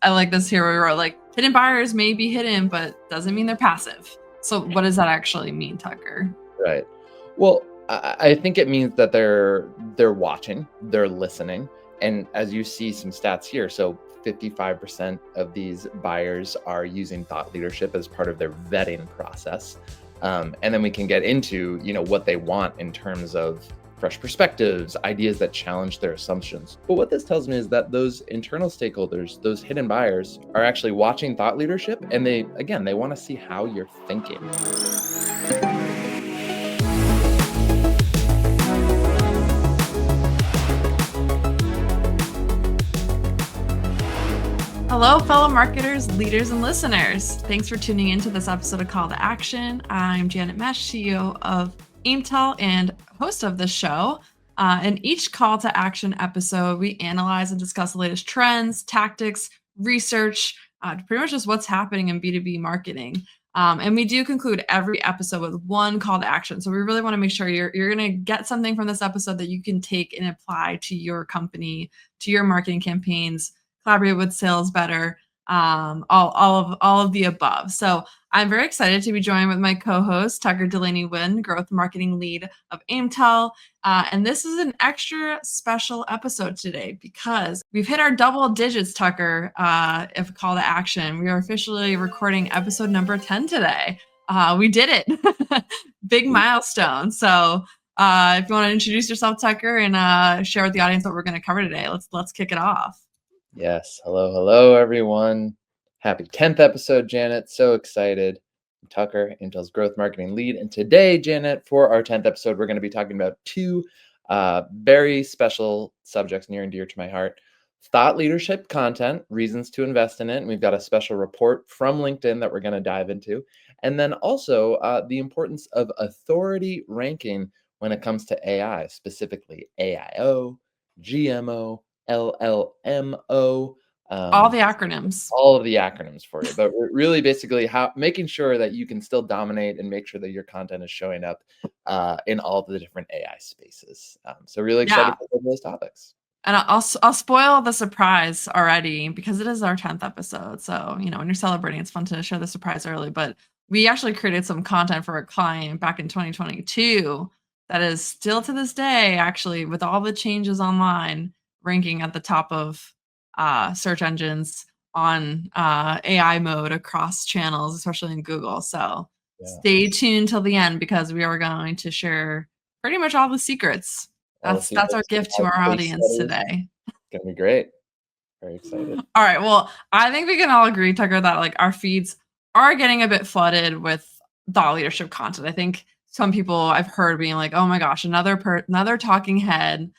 I like this here where we wrote like hidden buyers may be hidden, but doesn't mean they're passive. So what does that actually mean, Tucker? Right. Well, I think it means that they're watching, they're listening, and as you see some stats here, so 55% of these buyers are using thought leadership as part of their vetting process, and then we can get into what they want in terms of fresh perspectives, ideas that challenge their assumptions. But what this tells me is that those internal stakeholders, those hidden buyers, are actually watching thought leadership, and they want to see how you're thinking. Hello, fellow marketers, leaders, and listeners. Thanks for tuning into this episode of Call to Action. I'm Janet Mesh, CEO of Aimtal and host of this show. In each Call to Action episode, we analyze and discuss the latest trends, tactics, research, pretty much just what's happening in B2B marketing. And we do conclude every episode with one call to action. So we really want to make sure you're going to get something from this episode that you can take and apply to your company, to your marketing campaigns, collaborate with sales better, all of the above. So I'm very excited to be joined with my co-host, Tucker Delaney-Winn, growth marketing lead of Aimtal. And this is an extra special episode today because we've hit our double digits, Tucker, if call to action. We are officially recording episode number 10 today. We did it. Big milestone. So if you want to introduce yourself, Tucker, and share with the audience what we're going to cover today, let's kick it off. Yes. Hello, everyone. Happy 10th episode, Janet. So excited. I'm Tucker, Aimtal's growth marketing lead. And today, Janet, for our 10th episode, we're going to be talking about two very special subjects near and dear to my heart. Thought leadership content, reasons to invest in it. And we've got a special report from LinkedIn that we're going to dive into. And then also the importance of authority ranking when it comes to AI, specifically AIO, GMO, LLMO, all the acronyms, all of the acronyms for you, but really basically making sure that you can still dominate and make sure that your content is showing up in all of the different AI spaces. So really excited for those topics. And I'll spoil the surprise already because it is our 10th episode. So, when you're celebrating, it's fun to share the surprise early, but we actually created some content for a client back in 2022 that is still to this day, actually, with all the changes online, ranking at the top of search engines on AI mode across channels, especially in Google. So stay tuned till the end because we are going to share pretty much all the secrets. That's our gift to our audience today. It's going to be great. Very excited. All right. Well, I think we can all agree, Tucker, that like our feeds are getting a bit flooded with thought leadership content. I think some people I've heard being like, oh my gosh, another talking head.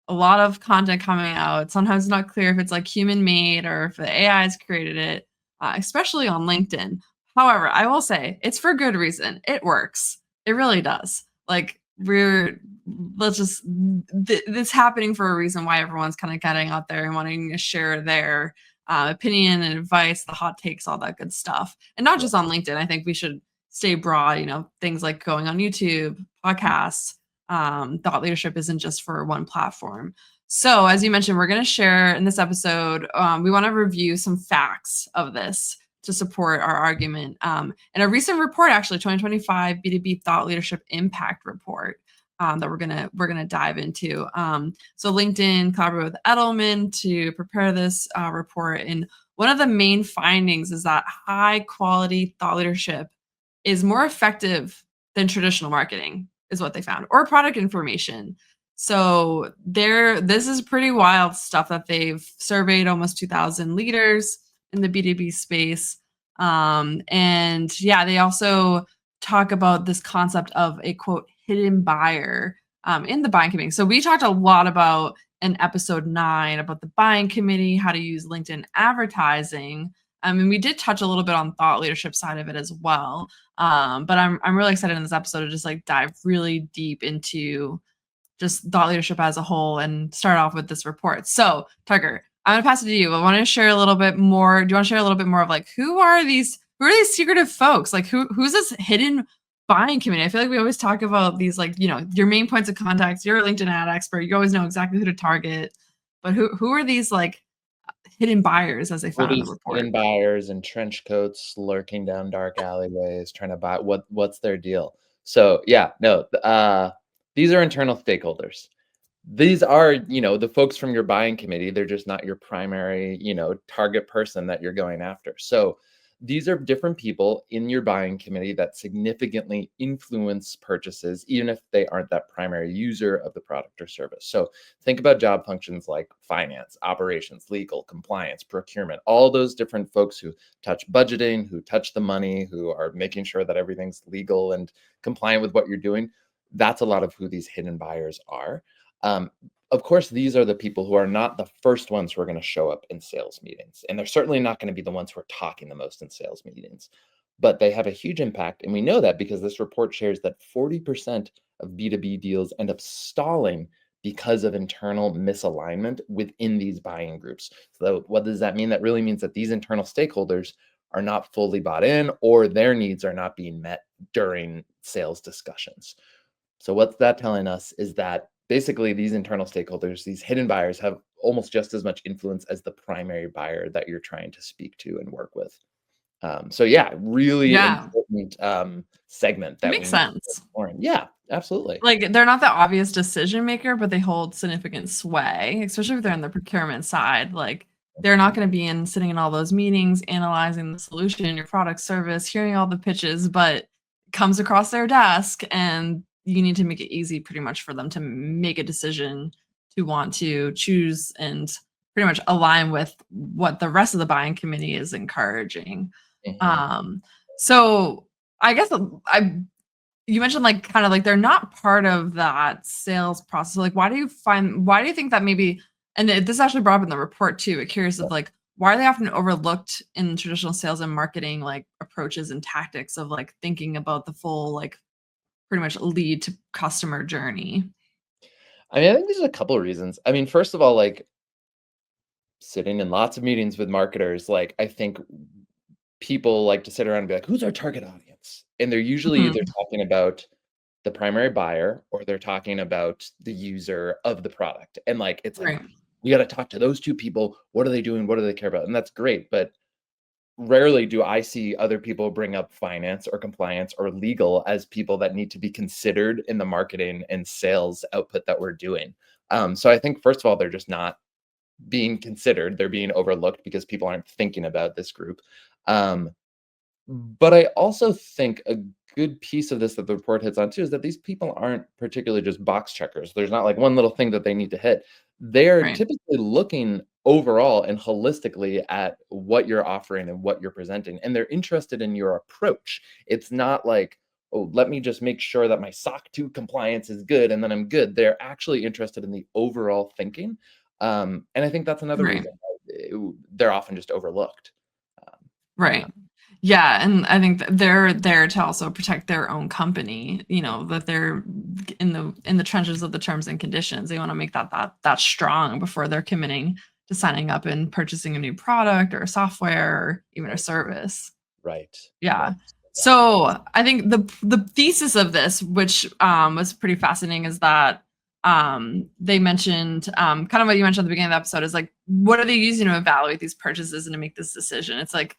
A lot of content coming out. Sometimes it's not clear if it's like human made or if the AI has created it, especially on LinkedIn. However, I will say it's for good reason. It works. It really does. Like it's happening for a reason why everyone's kind of getting out there and wanting to share their opinion and advice, the hot takes, all that good stuff. And not just on LinkedIn. I think we should stay broad, things like going on YouTube, podcasts. Thought leadership isn't just for one platform. So as you mentioned, we're going to share in this episode, we want to review some facts of this to support our argument. And a recent report, actually 2025 B2B Thought Leadership Impact Report that we're gonna dive into. So LinkedIn collaborated with Edelman to prepare this report. And one of the main findings is that high quality thought leadership is more effective than traditional marketing, is what they found, or product information. So this is pretty wild stuff that they've surveyed almost 2,000 leaders in the B2B space. And yeah, they also talk about this concept of a quote hidden buyer in the buying committee. So we talked a lot about in episode 9 about the buying committee, how to use LinkedIn advertising. And we did touch a little bit on thought leadership side of it as well. But I'm really excited in this episode to just like dive really deep into just thought leadership as a whole and start off with this report. So Tucker, I'm gonna pass it to you. I want to share a little bit more. Do you want to share a little bit more of like who are these secretive folks? Like who's this hidden buying committee? I feel like we always talk about these like, your main points of contact. You're a LinkedIn ad expert. You always know exactly who to target. But who are these like hidden buyers, as they All found in the these report. hidden buyers in trench coats lurking down dark alleyways trying to buy what's their deal? So yeah, no, these are internal stakeholders. These are, the folks from your buying committee. They're just not your primary, target person that you're going after. So these are different people in your buying committee that significantly influence purchases, even if they aren't that primary user of the product or service. So think about job functions like finance, operations, legal, compliance, procurement, all those different folks who touch budgeting, who touch the money, who are making sure that everything's legal and compliant with what you're doing. That's a lot of who these hidden buyers are. Um, of course, these are the people who are not the first ones who are going to show up in sales meetings. And they're certainly not going to be the ones who are talking the most in sales meetings. But they have a huge impact. And we know that because this report shares that 40% of B2B deals end up stalling because of internal misalignment within these buying groups. So, what does that mean? That really means that these internal stakeholders are not fully bought in, or their needs are not being met during sales discussions. So what's that telling us is that basically these internal stakeholders, these hidden buyers, have almost just as much influence as the primary buyer that you're trying to speak to and work with. So yeah, really Yeah, important segment it that we makes need to sense. explore. Yeah, absolutely. Like, they're not the obvious decision maker, but they hold significant sway, especially if they're on the procurement side. Like, they're not going to be sitting in all those meetings, analyzing the solution, your product, service, hearing all the pitches, but it comes across their desk, and you need to make it easy pretty much for them to make a decision to want to choose and pretty much align with what the rest of the buying committee is encouraging. Mhm. Um, so I guess I you mentioned, like, kinda like they're not part of that sales process. Like, why do you think that maybe, and this actually brought up in the report too, but curious of, like, why are they often overlooked in traditional sales and marketing, like, approaches and tactics of, like, thinking about the full, like, pretty much lead to customer journey? I mean, I think there's a couple of reasons. I mean, first of all, like sitting in lots of meetings with marketers, like I think people like to sit around and be like, who's our target audience? And they're usually either Mhm. talking about the primary buyer or they're talking about the user of the product. And like, it's like, Right, we got to talk to those two people. What are they doing? What do they care about? And that's great. But rarely do I see other people bring up finance or compliance or legal as people that need to be considered in the marketing and sales output that we're doing. So I think, first of all, they're just not being considered. They're being overlooked because people aren't thinking about this group. Um, but I also think a good piece of this that the report hits on too is that these people aren't particularly just box checkers. There's not like one little thing that they need to hit. They're right, typically looking overall and holistically at what you're offering and what you're presenting, and they're interested in your approach. It's not like, oh, let me just make sure that my SOC 2 compliance is good and then I'm good. They're actually interested in the overall thinking. And I think that's another right. reason why they're often just overlooked. Yeah. Right. Yeah, and I think that they're there to also protect their own company, that they're in the trenches of the terms and conditions. They wanna make that strong before they're committing to signing up and purchasing a new product or a software or even a Right. service. Right. No, Yeah. exactly. So, I think the thesis of this, which, was pretty fascinating, is that, they mentioned, kind of what you mentioned at the beginning of the episode is, like, what are they using to evaluate these purchases and to make this decision? It's like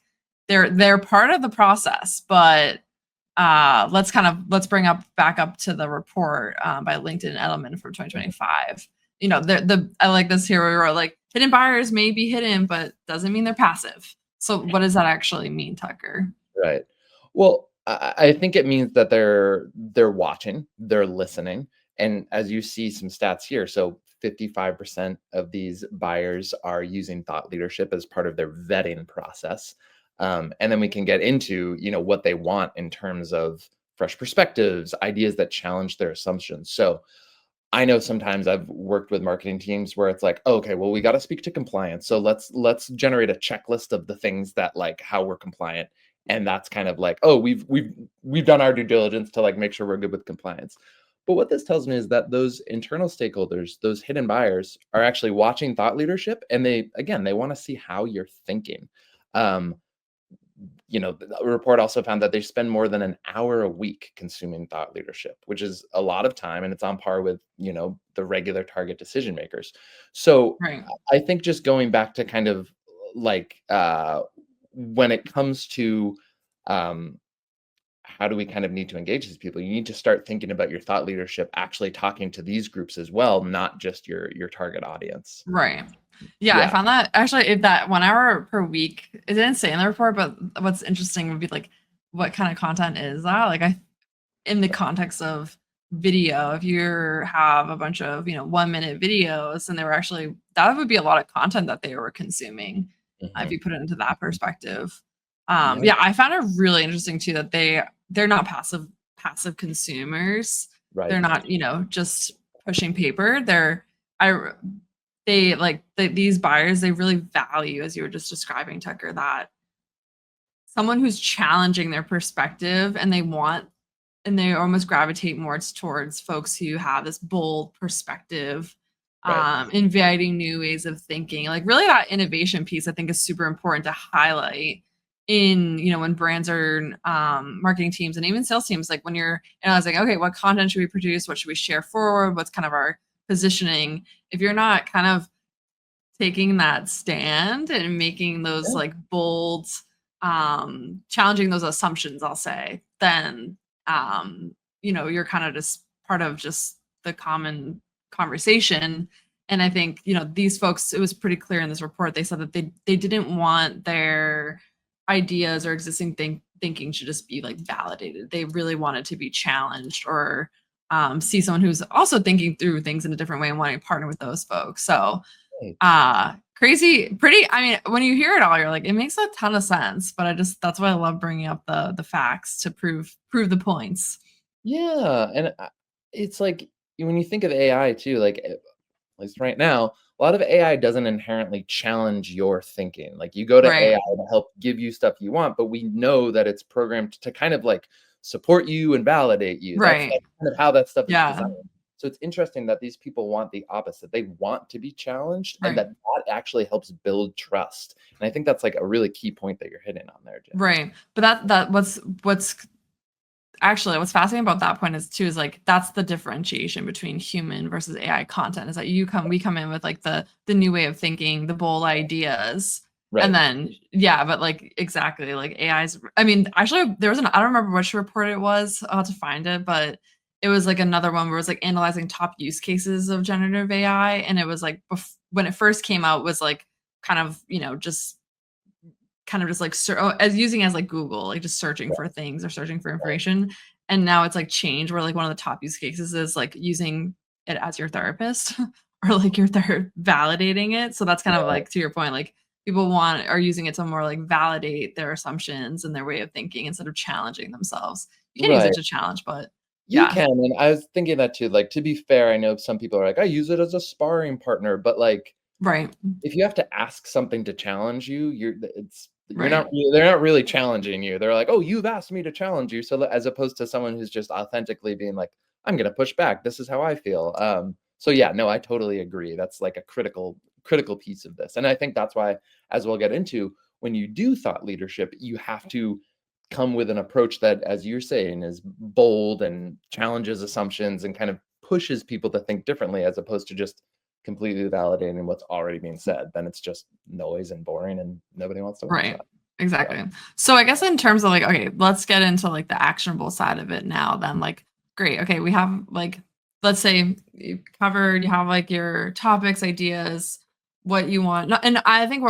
they're part of the process, but, let's bring up back up to the report, by LinkedIn Edelman from Mhm. 2025. The I like this here where we wrote, like, "Hidden buyers may be hidden, but doesn't mean they're passive." So what does that actually mean, Tucker? Right. Well, I think it means that they're watching, they're listening, and as you see some stats here, so 55% of these buyers are using thought leadership as part of their vetting process. And then we can get into, what they want in terms of fresh perspectives, ideas that challenge their assumptions. So I know sometimes I've worked with marketing teams where it's like, "Oh, okay, well, we got to speak to compliance. So let's generate a checklist of the things that like how we're compliant." And that's kind of like, "Oh, we've done our due diligence to like make sure we're good with compliance." But what this tells me is that those internal stakeholders, those hidden buyers, are actually watching thought leadership, and they want to see how you're thinking. Um, the report also found that they spend more than an hour a week consuming thought leadership, which is a lot of time, and it's on par with, the regular target decision makers. So Right. I think just going back to kind of like when it comes to um, how do we kind of need to engage these people, you need to start thinking about your thought leadership actually talking to these groups as well, not just your target audience. Right. Yeah, I Yeah, found that actually if that 1 hour per week, it didn't say in the report, but what's interesting would be like what kind of content is that? Like I in the context of video, if you have a bunch of, 1 minute videos and they were actually that would be a lot of content that they were consuming, if hmm, you put it into that perspective. yeah, Yeah, I found it really interesting too that they're not passive consumers. They're right, not, just pushing paper. I they like these buyers, they really value, as you were just describing, Tucker, that someone who's challenging their perspective and they almost gravitate more towards folks who have this bold perspective, right, inviting new ways of thinking. Like really that innovation piece, I think is super important to highlight in, when brands are marketing teams and even sales teams, like when you're analyzing, okay, what content should we produce? What should we share forward? What's kind of our positioning? If you're not kind of taking that stand and making those yeah, like bold, challenging those assumptions, I'll say, then you're kind of just part of just the common conversation. And I think, these folks, it was pretty clear in this report, they said that they didn't want their ideas or existing thinking should just be like validated. They really wanted to be challenged or see someone who's also thinking through things in a different way and wanting to partner with those folks. So right. crazy, pretty. I mean, when you hear it all, you're like, it makes a ton of sense. But that's why I love bringing up the facts to prove the points. Yeah, and it's like when you think of AI too, like at least right now, a lot of AI doesn't inherently challenge your thinking. Like you go to Right, AI to help give you stuff you want, but we know that it's programmed to kind of like support you and validate you. That's right, kind of how that stuff is yeah, designed. So it's interesting that these people want the opposite. They want to be challenged, and right, that actually helps build trust. And I think that's like a really key point that you're hitting on there, Janet. right. But that what's actually what's fascinating about that point is too is like that's the differentiation between human versus AI content is that we come in with like the new way of thinking, the bold ideas. And Right. then yeah, but like exactly like AI's I mean, actually there was I don't remember which report it was. I'll have to find it, but it was like another one where it was like analyzing top use cases of generative AI. And it was like when it first came out was like kind of, just kind of just like as using as like Google, like just searching for things or searching for information. And now it's like change where like one of the top use cases is like using it as your therapist or like your validating it. So that's kind of like to your point, like people are using it to more like validate their assumptions and their way of thinking instead of challenging themselves. You can use Right. it to challenge, but You yeah, can, and I was thinking that too. Like, to be fair, I know some people are like, "I use it as a sparring partner," but, like, right, if you have to ask something to challenge you, you're right, not they're not really challenging you. They're like, "Oh, you've asked me to challenge you." So, as opposed to someone who's just authentically being like, "I'm gonna push back. This is how I feel." So yeah, no, I totally agree. That's like a critical piece of this, and I think that's why, as we'll get into, when you do thought leadership, you have to come with an approach that, as you're saying, is bold and challenges assumptions and kind of pushes people to think differently, as opposed to just completely validating what's already being said. Then it's just noise and boring, and nobody wants to watch right. that. Yeah. Exactly. So I guess in terms of like, okay, let's get into like the actionable side of it now. Then, like, great. Okay, we have like, let's say you have like your topics, ideas, what you want. And I think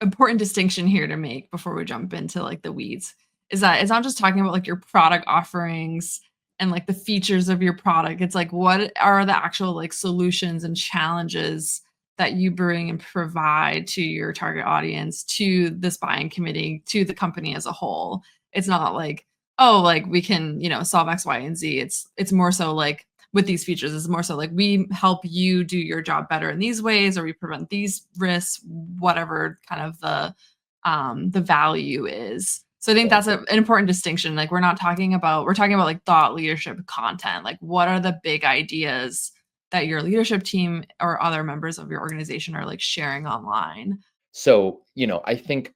important distinction here to make before we jump into like the weeds is that it's not just talking about like your product offerings and like the features of your product. It's like what are the actual like solutions and challenges that you bring and provide to your target audience, to this buying committee, to the company as a whole. It's not like, oh, like we can, solve X, Y, and Z. It's more so like with these features is more so like we help you do your job better in these ways or we prevent these risks, whatever kind of the value is. So I think Right. that's an important distinction. Like we're talking about like thought leadership content. Like what are the big ideas that your leadership team or other members of your organization are like sharing online? So, I think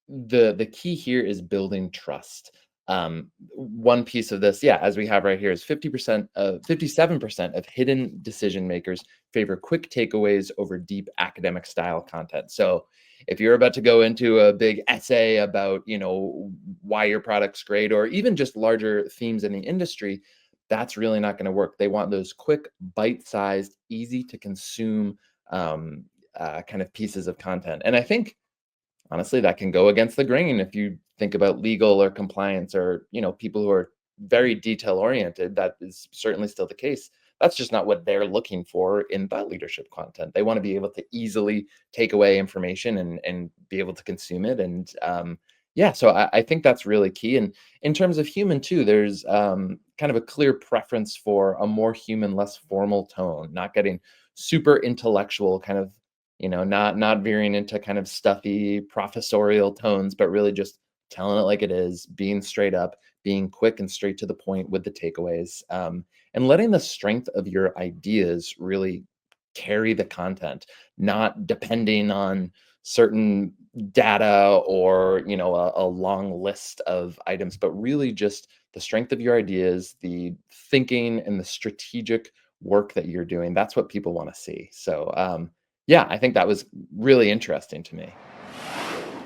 the key here is building trust. One piece of this, yeah, as we have right here, is 57% of hidden decision makers favor quick takeaways over deep academic style content. So if you're about to go into a big essay about, why your product's great, or even just larger themes in the industry, that's really not going to work. They want those quick, bite-sized, easy to consume kind of pieces of content. And I think honestly, that can go against the grain if you think about legal or compliance, or people who are very detail oriented. That is certainly still the case. That's just not what they're looking for in thought leadership content. They want to be able to easily take away information and be able to consume it. And yeah, so I think that's really key. And in terms of human too, there's kind of a clear preference for a more human, less formal tone, not getting super intellectual, kind of not veering into kind of stuffy professorial tones, but really just telling it like it is, being straight up, being quick and straight to the point with the takeaways, and letting the strength of your ideas really carry the content, not depending on certain data or a long list of items, but really just the strength of your ideas, the thinking and the strategic work that you're doing. That's what people want to see. So yeah, I think that was really interesting to me.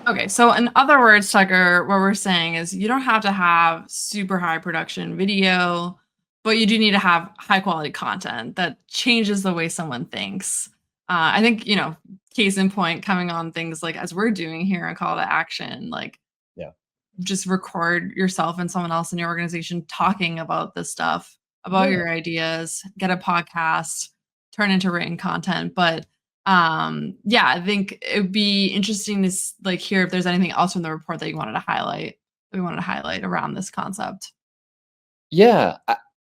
Okay, so in other words, Tucker, what we're saying is you don't have to have super high production video, but you do need to have high quality content that changes the way someone thinks. I think, case in point, coming on things like as we're doing here on Call to Action, like Yeah. just record yourself and someone else in your organization talking about this stuff, about Yeah. your ideas, get a podcast, turn into written content. But yeah, I think it would be interesting to hear if there's anything else from the report that you wanted to highlight. We wanted to highlight around this concept. Yeah,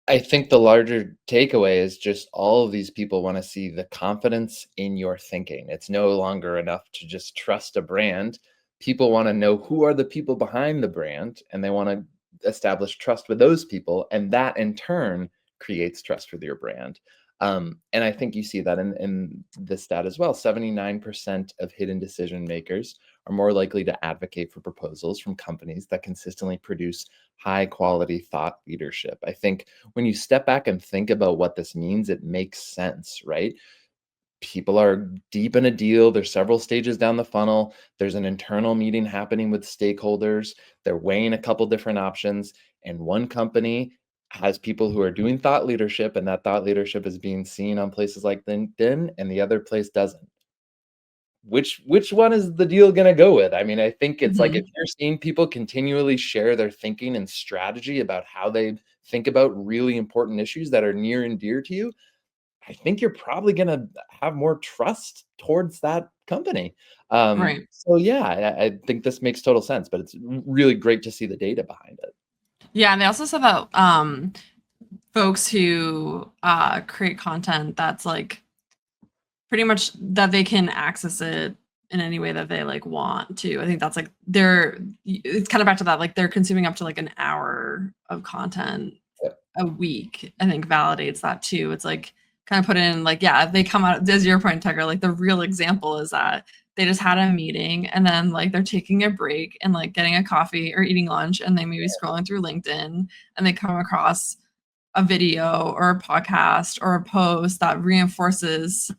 I think the larger takeaway is just all of these people want to see the confidence in your thinking. It's no longer enough to just trust a brand. People want to know who are the people behind the brand, and they want to establish trust with those people, and that in turn creates trust with your brand. And I think you see that in this stat as well. 79% of hidden decision makers are more likely to advocate for proposals from companies that consistently produce high quality thought leadership. I think when you step back and think about what this means, it makes sense, right? People are deep in a deal. There's several stages down the funnel. There's an internal meeting happening with stakeholders. They're weighing a couple different options. And one company has people who are doing thought leadership, and that thought leadership is being seen on places like LinkedIn, and the other place doesn't. Which one is the deal going to go with? I mean, I think it's like if Mhm. you're seeing people continually share their thinking and strategy about how they think about really important issues that are near and dear to you, I think you're probably going to have more trust towards that company. Right. So yeah, I think this makes total sense, but it's really great to see the data behind it. Yeah, and they also said that folks who create content that's pretty much that they can access it in any way that they want to. I think that's it's kind of back to that, they're consuming up to an hour of content Yeah. a week. I think validates that too. It's kind of put in yeah, if they come out, as your point, Tucker, the real example is that they just had a meeting and then they're taking a break and getting a coffee or eating lunch, and they maybe scrolling through LinkedIn and they come across a video or a podcast or a post that reinforces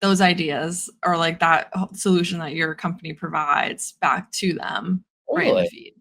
those ideas or that solution that your company provides back to them right in the Totally. feed.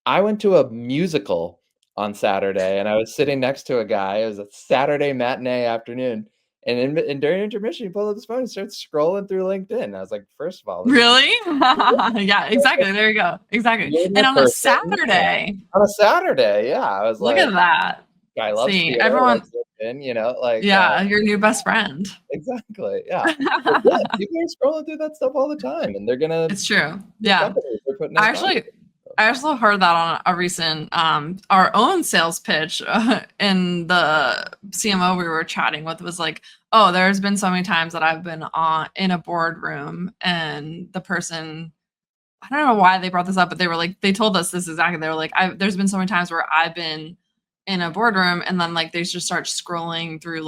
I went to a musical on Saturday, and I was sitting next to a guy. It was a Saturday matinee afternoon, and during intermission, he pulled up his phone and starts scrolling through LinkedIn. I was like, first of all, this is Really? Yeah, exactly. There you go. Exactly. And normal on a person. Yeah. Saturday, On a Saturday, yeah. I was look at like, that. guy loves See, theater, everyone, likes LinkedIn, like yeah, your new best friend. exactly, yeah. But yeah, people are scrolling through that stuff all the time, and they're gonna It's true. the Yeah. companies are putting I out thought actually leadership. I also heard that on a recent our own sales pitch in the CMO we were chatting with was oh, there's been so many times that I've been on in a boardroom and the person, I don't know why they brought this up, but they were they told us this exactly. They were there's been so many times where I've been in a boardroom and then they just start scrolling through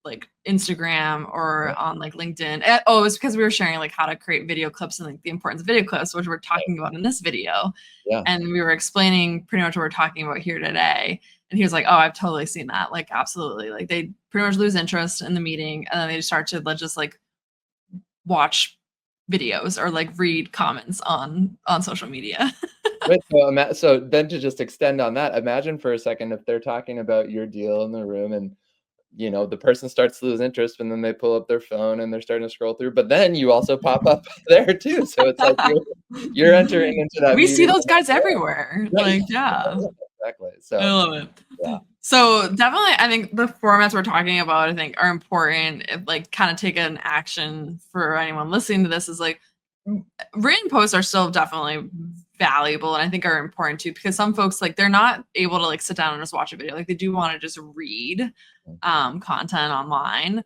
like Instagram or on like LinkedIn. Oh, it was because we were sharing like how to create video clips and like the importance of video clips, which we're talking about in this video. Yeah. And we were explaining pretty much what we're talking about here today. And he was like, oh, I've totally seen that. Like, absolutely. Like they pretty much lose interest in the meeting and then they start to just like watch videos or like read comments on social media. Right. So then to just extend on that, imagine for a second if they're talking about your deal in the room and the person starts to lose interest and then they pull up their phone and they're starting to scroll through, but then you also pop up there too. So it's like you're entering into that We see meeting. those guys everywhere. Right. Like, yeah. Exactly. I So love it. yeah. So definitely, I think the formats we're talking about, I think, are important. If, like, kind of take an action for anyone listening to this is like written posts are still definitely valuable and I think are important too because some folks like they're not able to like sit down and just watch a video. Like they do want to just read content online.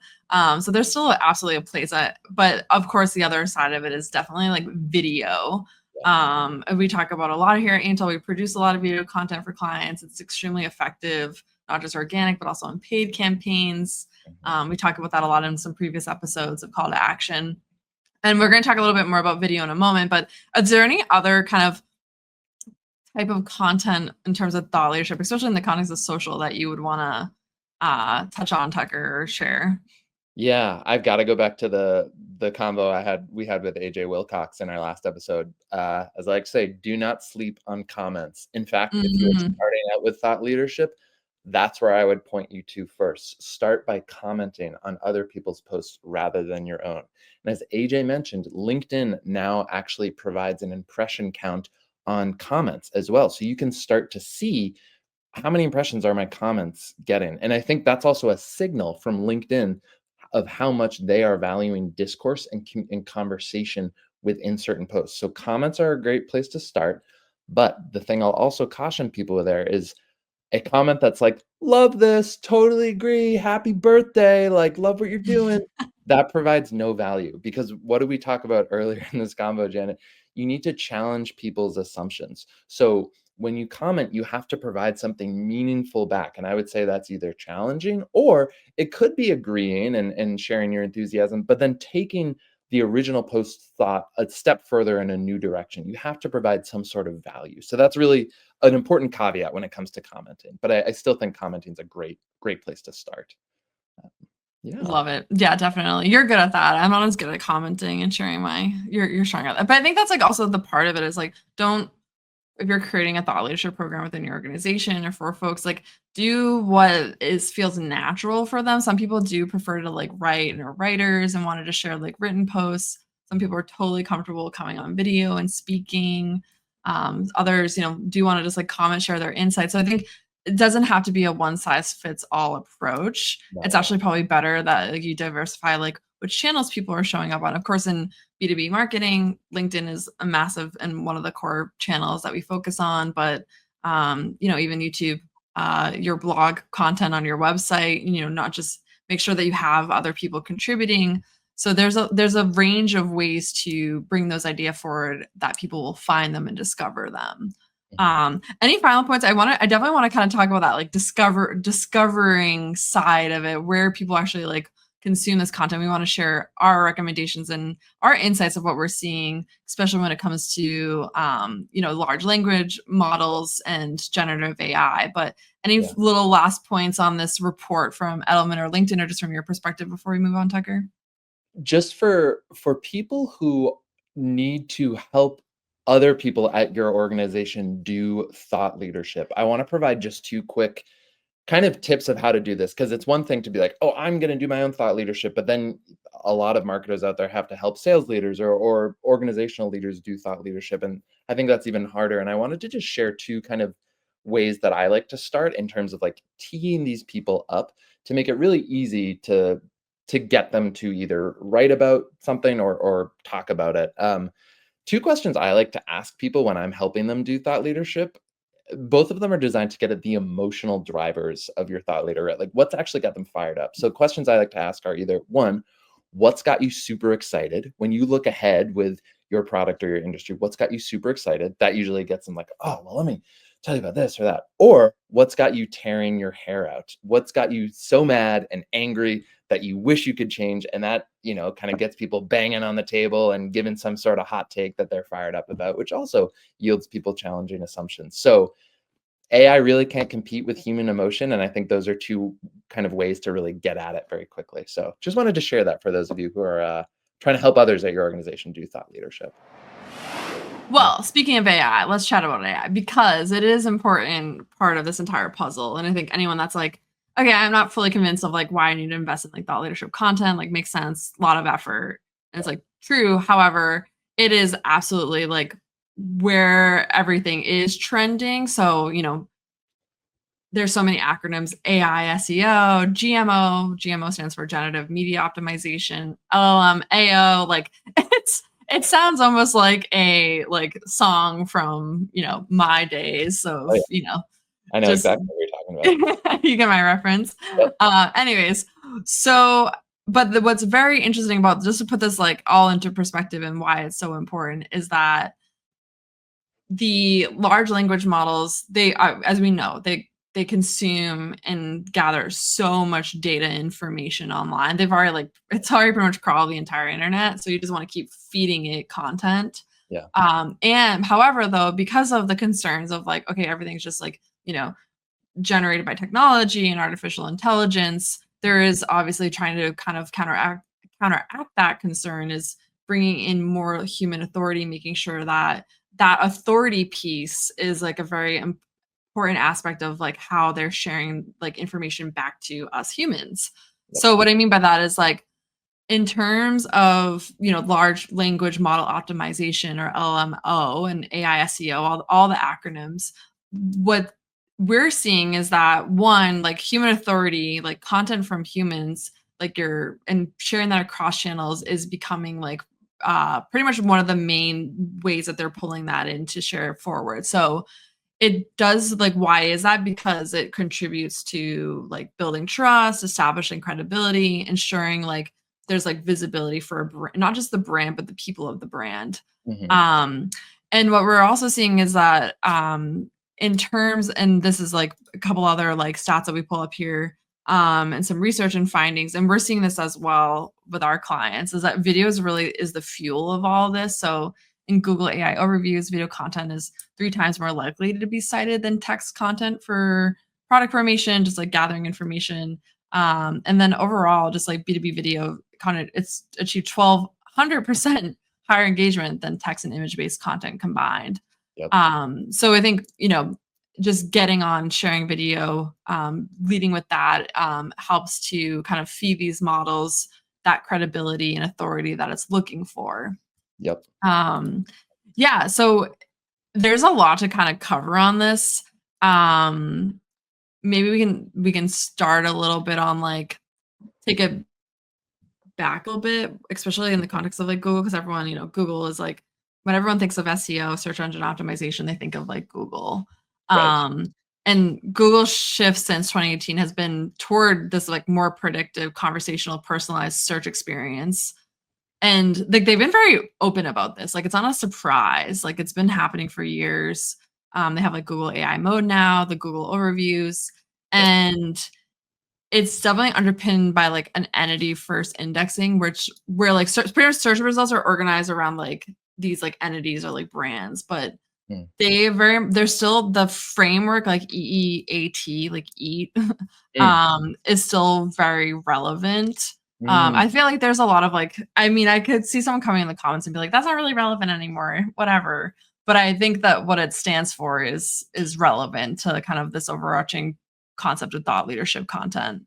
So there's still absolutely a place but of course the other side of it is definitely like video. And we talk about a lot here at Aimtal. We produce a lot of video content for clients. It's extremely effective, not just organic, but also in paid campaigns. We talk about that a lot in some previous episodes of Call to Action. And we're going to talk a little bit more about video in a moment, but is there any other kind of type of content in terms of thought leadership, especially in the context of social, that you would want to touch on, Tucker, or share? Yeah, I've got to go back to the combo we had with AJ Wilcox in our last episode. As I like to say, do not sleep on comments. In fact, if you're starting out with thought leadership, that's where I would point you to first. Start by commenting on other people's posts rather than your own. And as AJ mentioned, LinkedIn now actually provides an impression count on comments as well. So you can start to see how many impressions are my comments getting. And I think that's also a signal from LinkedIn of how much they are valuing discourse and conversation within certain posts. So comments are a great place to start. But the thing I'll also caution people there is a comment that's like, love this, totally agree, happy birthday, like, love what you're doing. That provides no value because what did we talk about earlier in this combo, Janet? You need to challenge people's assumptions. So when you comment, you have to provide something meaningful back. And I would say that's either challenging or it could be agreeing and sharing your enthusiasm, but then taking the original post thought a step further in a new direction. You have to provide some sort of value. So that's really an important caveat when it comes to commenting. But I still think commenting is a great place to start. Yeah. Love it. Yeah, definitely. You're good at that. I'm not as good at commenting and sharing you're strong at that. But I think that's like also the part of it is like, if you're creating a thought leadership program within your organization or for folks, like do what feels natural for them. Some people do prefer to like write and are writers and wanted to share like written posts. Some people are totally comfortable coming on video and speaking. Others, do want to just like comment, share their insights. So I think it doesn't have to be a one size fits all approach. No. It's actually probably better that like you diversify like which channels people are showing up on. Of course, in B2B marketing, LinkedIn is a massive and one of the core channels that we focus on. But even YouTube, your blog content on your website, not just make sure that you have other people contributing. So there's a range of ways to bring those ideas forward that people will find them and discover them. Any final points? I definitely want to kind of talk about that, like discovering side of it, where people actually like consume this content. We want to share our recommendations and our insights of what we're seeing, especially when it comes to large language models and generative AI. But any little last points on this report from Edelman or LinkedIn, or just from your perspective before we move on, Tucker? Just for people who need to help other people at your organization do thought leadership, I want to provide just two quick kind of tips of how to do this, because it's one thing to be like, oh, I'm going to do my own thought leadership, but then a lot of marketers out there have to help sales leaders or organizational leaders do thought leadership, and I think that's even harder. And I wanted to just share two kind of ways that I like to start in terms of like teeing these people up to make it really easy to get them to either write about something or talk about it. Two questions I like to ask people when I'm helping them do thought leadership, both of them are designed to get at the emotional drivers of your thought leader, right? Like what's actually got them fired up. So questions I like to ask are either one, what's got you super excited when you look ahead with your product or your industry? What's got you super excited? That usually gets them like, oh, well, tell you about this or that. Or what's got you tearing your hair out? What's got you so mad and angry that you wish you could change? And that, kind of gets people banging on the table and giving some sort of hot take that they're fired up about, which also yields people challenging assumptions. So AI really can't compete with human emotion. And I think those are two kind of ways to really get at it very quickly. So just wanted to share that for those of you who are trying to help others at your organization do thought leadership. Well, speaking of AI, let's chat about AI because it is important part of this entire puzzle. And I think anyone that's like, okay, I'm not fully convinced of like why I need to invest in like thought leadership content, like makes sense, a lot of effort. And it's like true. However, it is absolutely like where everything is trending. So, there's so many acronyms: AI, SEO, GMO. GMO stands for generative media optimization. LLM, AO. Like it sounds almost like a song from my days. So Oh, yeah. I know just exactly what you're talking about. you get my reference. Yep. Anyways, so but what's very interesting about, just to put this like all into perspective and why it's so important, is that the large language models, they as we know, they consume and gather so much data information online. They've already it's already pretty much crawled the entire internet. So you just want to keep feeding it content. Yeah. And however, though, because of the concerns of like, okay, everything's just like, generated by technology and artificial intelligence, there is obviously trying to kind of counteract that concern, is bringing in more human authority, making sure that that authority piece is like a very important aspect of like how they're sharing like information back to us humans. Yep. So what I mean by that is like, in terms of large language model optimization, or LMO, and AI SEO, all the acronyms, what we're seeing is that, one, like human authority, like content from humans, and sharing that across channels is becoming like pretty much one of the main ways that they're pulling that in to share it forward. So it does, like, why is that? Because it contributes to like building trust, establishing credibility, ensuring like there's like visibility for not just the brand, but the people of the brand. Mm-hmm. And what we're also seeing is that in terms, and this is like a couple other like stats that we pull up here, and some research and findings, and we're seeing this as well with our clients, is that videos really is the fuel of all this. So in Google AI overviews, video content is 3 times more likely to be cited than text content for product formation, just like gathering information. And then overall, just like B2B video content, it's achieved 1,200% higher engagement than text and image-based content combined. Yep. So I think, just getting on, sharing video, leading with that, helps to kind of feed these models that credibility and authority that it's looking for. Yep. Yeah, so there's a lot to kind of cover on this. Maybe we can start a little bit on like, take it back a little bit, especially in the context of like Google, because everyone, Google is like, when everyone thinks of SEO, search engine optimization, they think of like Google. Right. And Google shift since 2018 has been toward this like more predictive, conversational, personalized search experience. And like they've been very open about this. Like it's not a surprise. Like it's been happening for years. They have like Google AI mode now, the Google overviews, Yep. and it's definitely underpinned by like an entity first indexing, where like pretty much search results are organized around like these like entities or like brands, but Hmm. they're still the framework, like EEAT, like EAT, is still very relevant. I feel like there's a lot of like, I mean, I could see someone coming in the comments and be like, that's not really relevant anymore, whatever. But I think that what it stands for is relevant to kind of this overarching concept of thought leadership content.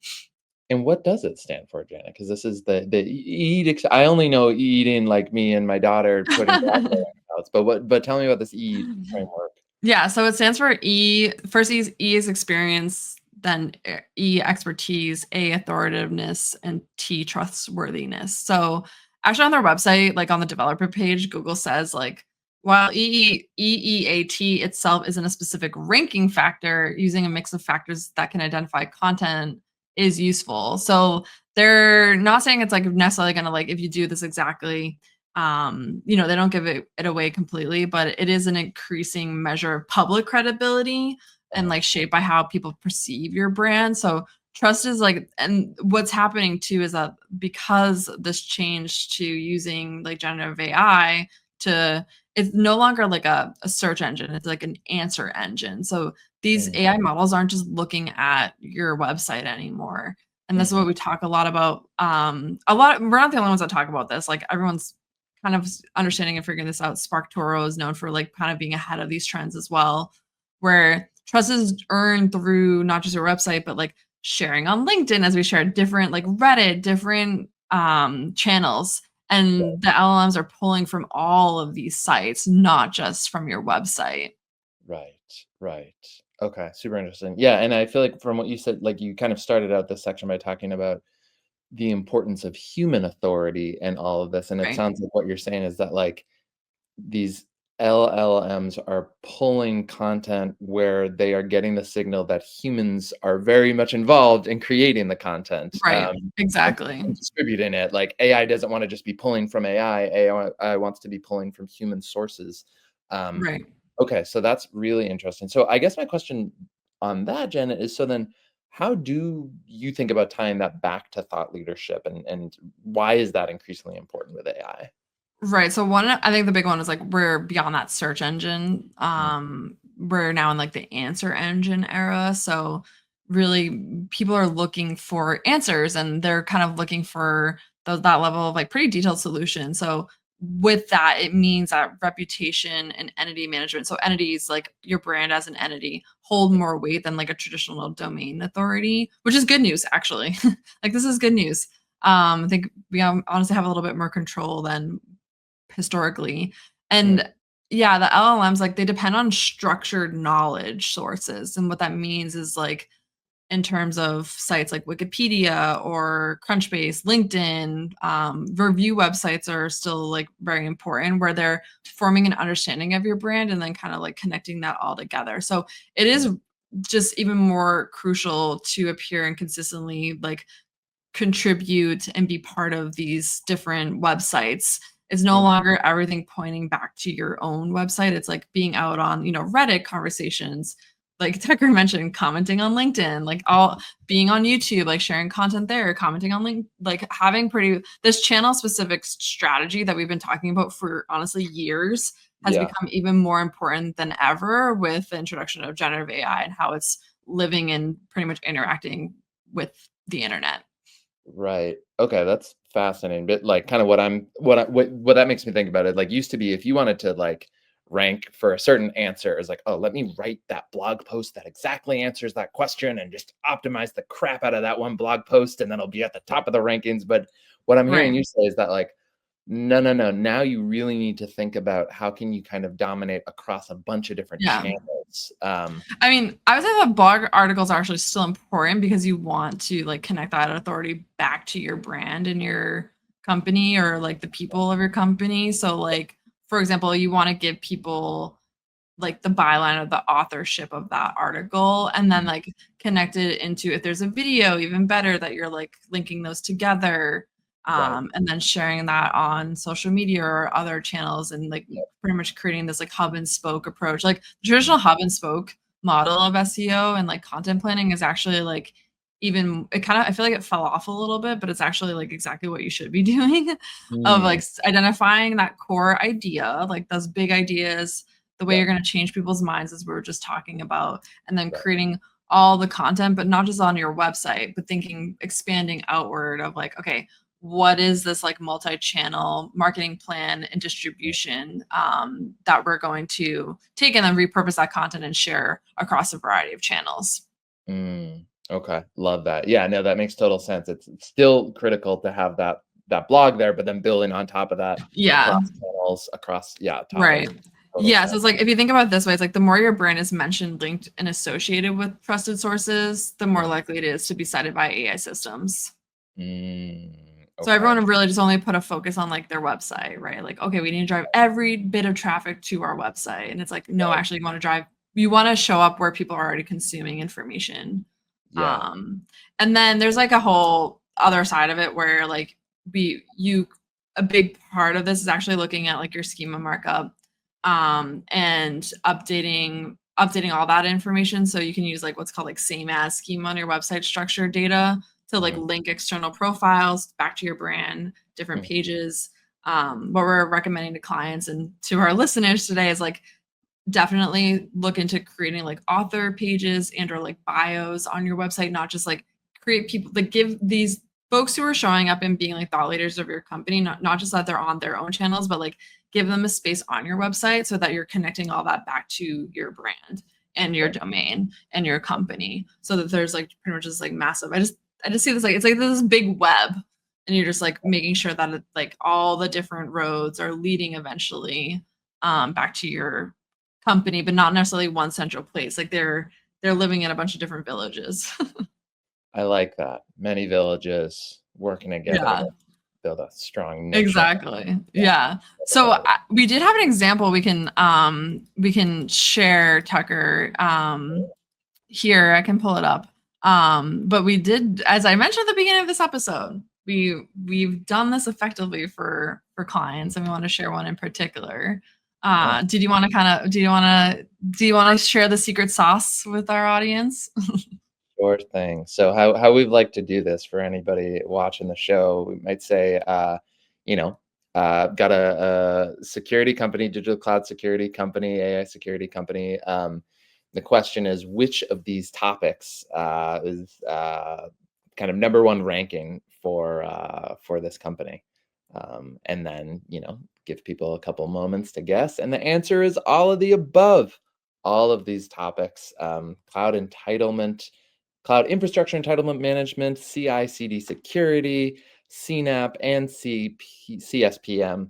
And what does it stand for, Janet? Because this is the I only know eating, like me and my daughter putting chocolate in our mouths, but tell me about this EAT framework. Yeah, so it stands for E. First E is experience, then E expertise, A authoritativeness, and T trustworthiness. So actually on their website, like on the developer page, Google says like, while EEAT itself isn't a specific ranking factor, using a mix of factors that can identify content is useful. So they're not saying it's like necessarily going to, like, if you do this exactly, They don't give it away completely, but it is an increasing measure of public credibility and Uh-huh. like shaped by how people perceive your brand. So trust is like, and what's happening too is that because this change to using like generative AI to, it's no longer like a search engine, it's like an answer engine. So these Mm, AI models aren't just looking at your website anymore. And this is mhm. what we talk a lot about. We're not the only ones that talk about this. Like everyone's kind of understanding and figuring this out. SparkToro is known for like kind of being ahead of these trends as well, where trust is earned through not just your website, but like sharing on LinkedIn as we share different like Reddit, different channels. And the LLMs are pulling from all of these sites, not just from your website. Right, right. Okay, super interesting. Yeah, and I feel like from what you said, like you kind of started out this section by talking about the importance of human authority and all of this, and it Right. sounds like what you're saying is that like these LLMs are pulling content where they are getting the signal that humans are very much involved in creating the content, Right. Exactly. and distributing it. Like AI doesn't want to just be pulling from AI. AI wants to be pulling from human sources. Um, Right. okay, so that's really interesting. So I guess my question on that, Janet, is so then how do you think about tying that back to thought leadership and why is that increasingly important with AI? Right. So one, I think the big one is like we're beyond that search engine. Mm, We're now in like the answer engine era. So really people are looking for answers and they're kind of looking for that level of like pretty detailed solution. So with that, it means that reputation and entity management. So entities like your brand as an entity hold more weight than like a traditional domain authority, which is good news actually. Like this is good news. I think we honestly have a little bit more control than historically. mm, And yeah, the LLMs, like, they depend on structured knowledge sources, and what that means is, like, in terms of sites like Wikipedia or Crunchbase, LinkedIn, review websites are still, like, very important where they're forming an understanding of your brand and then kinda, like, connecting that all together. So, it mm, is just even more crucial to appear and consistently, like, contribute and be part of these different websites. It's no mm. longer everything pointing back to your own website. It's like being out on, Reddit conversations, like Tucker mentioned, commenting on LinkedIn, like all being on YouTube, like sharing content there, commenting on link, like having pretty this channel specific strategy that we've been talking about for honestly years has Yeah. become even more important than ever with the introduction of generative AI and how it's living and pretty much interacting with the internet. Right. Okay, that's fascinating. But like kind of what that makes me think about it, like used to be if you wanted to like rank for a certain answer, it's like, oh, let me write that blog post that exactly answers that question and just optimize the crap out of that one blog post and then it'll be at the top of the rankings. But what I'm hearing Right. you say is that like, no, no, no. Now you really need to think about how can you kind of dominate across a bunch of different Yeah. channels. I mean, I would say that blog articles are actually still important because you want to like connect that authority back to your brand and your company or like the people of your company. So like for example, you want to give people like the byline of the authorship of that article and then Mm, like connect it into if there's a video even better that you're like linking those together right. and then sharing that on social media or other channels and like Yep. pretty much creating this like hub and spoke approach like the traditional Mm, hub and spoke model of SEO and like content planning is actually like even it kind of I feel like it fell off a little bit but it's actually like exactly what you should be doing of like mm, identifying that core idea like those big ideas the way you're yep. going to change people's minds as we were just talking about and then Right. creating all the content but not just on your website but thinking expanding outward of like okay what is this like multi-channel marketing plan and distribution that we're going to take and then repurpose that content and share across a variety of channels. Okay, love that. Yeah, no, that makes total sense. It's still critical to have that blog there, but then building on top of that Yeah. across channels, across topics. Right. Total Yeah, so sense. it's like if you think about it this way, it's like the more your brand is mentioned, linked, and associated with trusted sources, the more Mm, likely it is to be cited by AI systems. So okay. everyone really just only put a focus on like their website, right? Like, okay, we need to drive every bit of traffic to our website. And it's like, no, Right. actually you want to show up where people are already consuming information. Yeah. Um, and then there's like a whole other side of it where like you a big part of this is actually looking at like your schema markup, and updating all that information. So you can use like what's called like same as schema on your website structure data to like link external profiles back to your brand, different pages. What we're recommending to clients and to our listeners today is like definitely look into creating like author pages and or like bios on your website, not just like create people like give these folks who are showing up and being like thought leaders of your company, not just that they're on their own channels, but like give them a space on your website so that you're connecting all that back to your brand and your domain and your company, so that there's like pretty much just like massive. I just see this like it's like this big web, and you're just like making sure that it, like all the different roads are leading eventually back to your company, but not necessarily one central place. Like they're living in a bunch of different villages. I like that. Many villages working together Yeah, to build a strong nation. exactly. Yeah. So we did have an example we can share, Tucker. Here I can pull it up. But we did, as I mentioned at the beginning of this episode, we've done this effectively for clients, and we want to share one in particular. Did you want to kind of do you want to share the secret sauce with our audience? Sure thing. So how we'd like to do this for anybody watching the show, we might say, you know, got a security company, digital cloud security company, AI security company. The question is, which of these topics is kind of number one ranking for this company? And then, give people a couple moments to guess. And the answer is all of the above. All of these topics, cloud entitlement, cloud infrastructure entitlement management, CI/CD security, CNAP, and CSPM.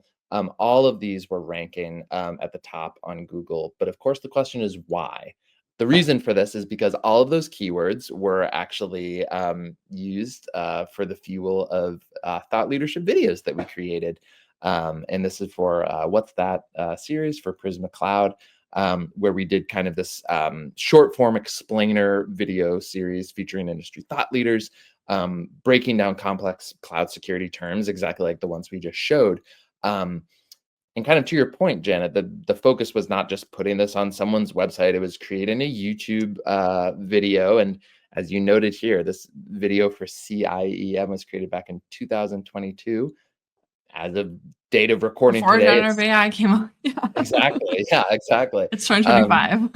All of these were ranking at the top on Google. But of course, the question is why? The reason for this is because all of those keywords were actually used for the fuel of thought leadership videos that we created. And this is for What's That series for Prisma Cloud, where we did kind of this short form explainer video series featuring industry thought leaders, breaking down complex cloud security terms, exactly like the ones we just showed. And kind of to your point, Janet, the focus was not just putting this on someone's website, it was creating a YouTube video. And as you noted here, this video for CIEM was created back in 2022. As of date of recording Before today, generative it's AI came out. Yeah. exactly, yeah, exactly. It's 2025.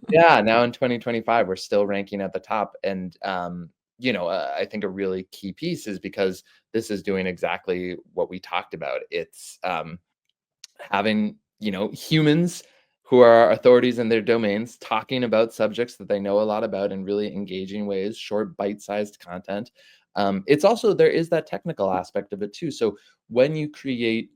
Yeah, now in 2025, we're still ranking at the top. And, I think a really key piece is because this is doing exactly what we talked about. It's having, humans who are authorities in their domains talking about subjects that they know a lot about in really engaging ways, short, bite-sized content. It's also, there is that technical aspect of it too. So when you create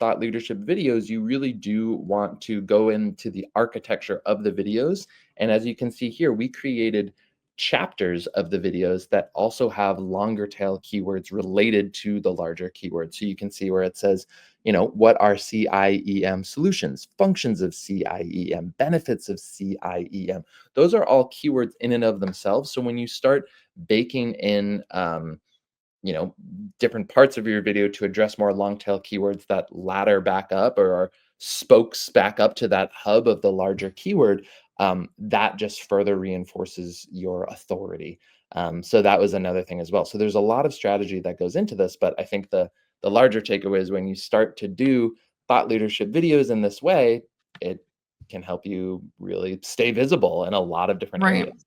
thought leadership videos, you really do want to go into the architecture of the videos. And as you can see here, we created chapters of the videos that also have longer tail keywords related to the larger keywords. So you can see where it says, what are CIEM solutions, functions of CIEM, benefits of CIEM. Those are all keywords in and of themselves. So when you start baking in, different parts of your video to address more long tail keywords that ladder back up or are spokes back up to that hub of the larger keyword, that just further reinforces your authority. So that was another thing as well. So there's a lot of strategy that goes into this, but I think the larger takeaway is when you start to do thought leadership videos in this way, it can help you really stay visible in a lot of different Right. areas.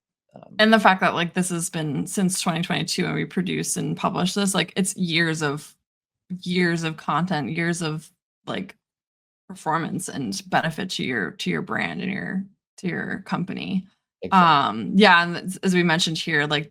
And the fact that like this has been since 2022 and we produce and publish this, like it's years of content, years of like performance and benefit to your brand and your company. Exactly. Yeah, and as we mentioned here, like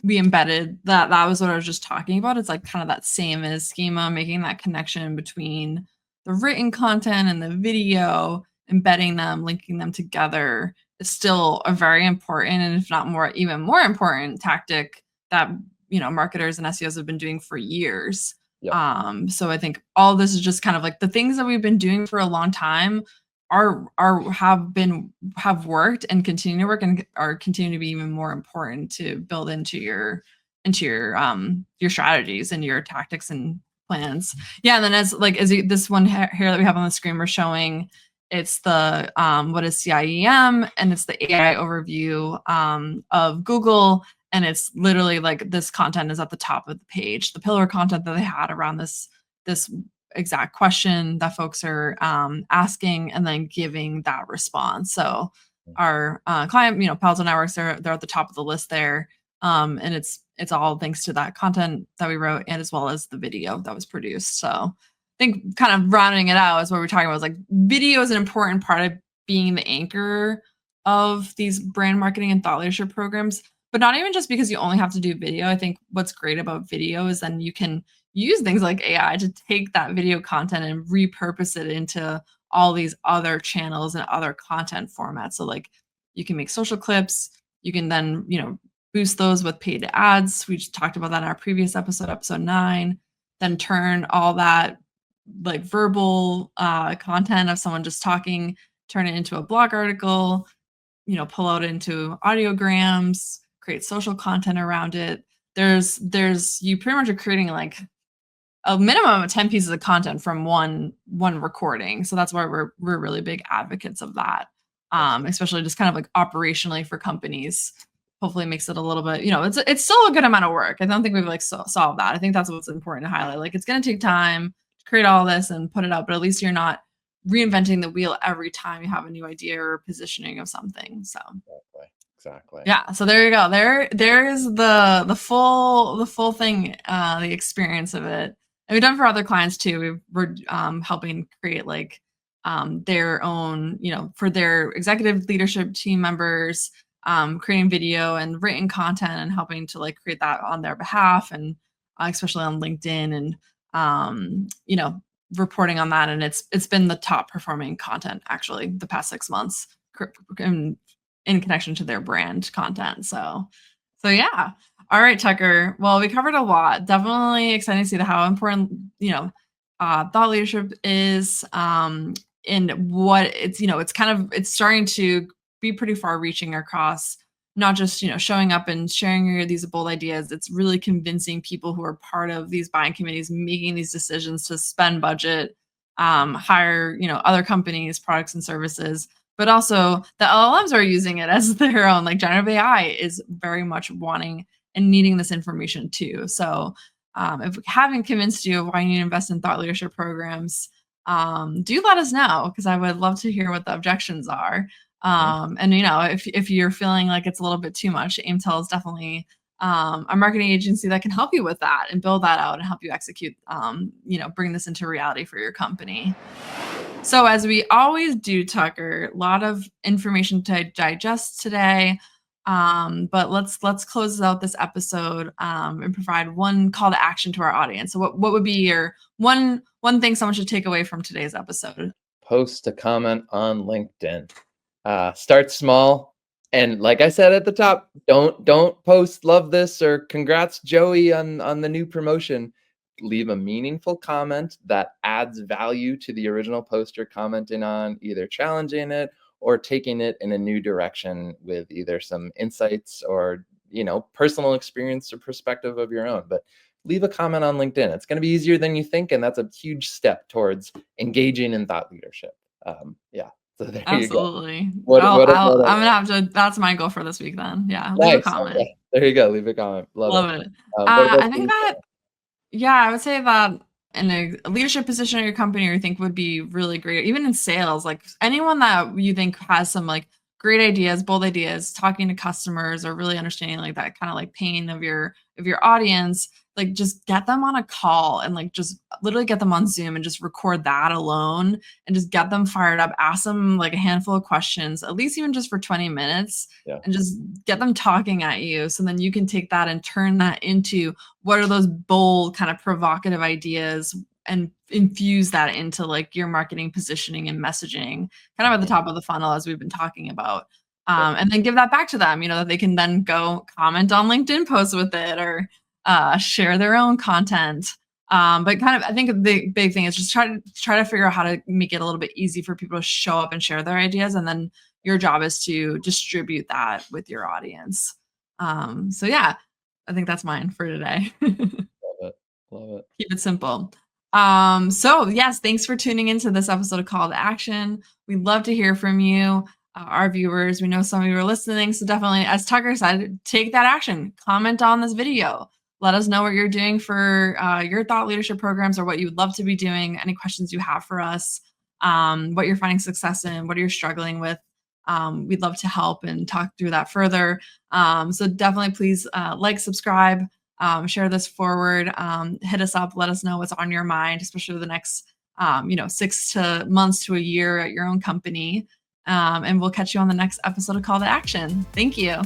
we embedded that was what I was just talking about. It's like kind of that same as schema, making that connection between the written content and the video, embedding them, linking them together is still a very important, and if not more, even more important tactic that marketers and SEOs have been doing for years. Yep. So I think all this is just kind of like the things that we've been doing for a long time have worked and continue to work and are continuing to be even more important to build into your strategies and your tactics and plans. Yeah, and then this one here that we have on the screen, we're showing it's the what is CIEM, and it's the AI overview of Google, and it's literally like this content is at the top of the page, the pillar content that they had around this exact question that folks are asking, and then giving that response. So our client, Palo Networks, they're at the top of the list there. And it's all thanks to that content that we wrote, and as well as the video that was produced. So I think kind of rounding it out is what we're talking about, is like video is an important part of being the anchor of these brand marketing and thought leadership programs, but not even just because you only have to do video. I think what's great about video is then you can use things like AI to take that video content and repurpose it into all these other channels and other content formats. So like you can make social clips, you can then, boost those with paid ads. We just talked about that in our previous episode 9. Then turn all that like verbal content of someone just talking, turn it into a blog article, pull out into audiograms, create social content around it. There's you pretty much are creating like a minimum of 10 pieces of content from one recording. So that's why we're really big advocates of that. Especially just kind of like operationally for companies. Hopefully makes it a little bit, it's still a good amount of work. I don't think we've like solved that. I think that's what's important to highlight. Like it's going to take time to create all this and put it out, but at least you're not reinventing the wheel every time you have a new idea or positioning of something. So Exactly. Yeah. So there you go. There is the full thing, the experience of it. And we've done for other clients too. We're helping create like their own, for their executive leadership team members, creating video and written content and helping to like create that on their behalf, and especially on LinkedIn, and reporting on that. And it's been the top performing content actually the past 6 months in connection to their brand content. So yeah. All right, Tucker. Well, we covered a lot. Definitely exciting to see how important, thought leadership is, and what it's starting to be pretty far reaching across not just, showing up and sharing these bold ideas. It's really convincing people who are part of these buying committees, making these decisions to spend budget, hire, other companies, products and services. But also the LLMs are using it as their own. Like generative AI is very much wanting and needing this information too. So if we haven't convinced you of why you need to invest in thought leadership programs, do let us know, because I would love to hear what the objections are. And if you're feeling like it's a little bit too much, Aimtal is definitely a marketing agency that can help you with that and build that out and help you execute, bring this into reality for your company. So as we always do, Tucker, a lot of information to digest today. But let's close out this episode and provide one call to action to our audience. So what would be your one thing someone should take away from today's episode? Post a comment on LinkedIn. Start small. And like I said at the top, don't post "love this" or "congrats Joey on the new promotion." Leave a meaningful comment that adds value to the original post you're commenting on, either challenging it or taking it in a new direction with either some insights or, personal experience or perspective of your own. But leave a comment on LinkedIn. It's going to be easier than you think, and that's a huge step towards engaging in thought leadership. Yeah. So there Absolutely. you go. I'm gonna have to. That's my goal for this week then. Yeah, leave a comment. Okay. There you go. Leave a comment. Love it. I think that. Yeah, I would say that in a leadership position at your company, or you think would be really great, even in sales, like anyone that you think has some like great ideas, bold ideas, talking to customers, or really understanding like that kind of like pain of your audience, like just get them on a call and like just literally get them on Zoom and just record that alone and just get them fired up, ask them like a handful of questions, at least even just for 20 minutes, and just get them talking at you. So then you can take that and turn that into what are those bold kind of provocative ideas, and infuse that into like your marketing positioning and messaging kind of at the top of the funnel, as we've been talking about. And then give that back to them, that they can then go comment on LinkedIn posts with it, or share their own content. But kind of, I think the big thing is just try to figure out how to make it a little bit easy for people to show up and share their ideas. And then your job is to distribute that with your audience. So yeah, I think that's mine for today. Love it. Keep it simple. So yes, thanks for tuning into this episode of Call to Action. We'd love to hear from you, our viewers. We know some of you are listening, so definitely, as Tucker said, take that action. Comment on this video. Let us know what you're doing for your thought leadership programs, or what you would love to be doing. Any questions you have for us, what you're finding success in, what you're struggling with. We'd love to help and talk through that further. So definitely please like, subscribe, share this forward, hit us up, let us know what's on your mind, especially the next 6 months to a year at your own company. And we'll catch you on the next episode of Call to Action. Thank you.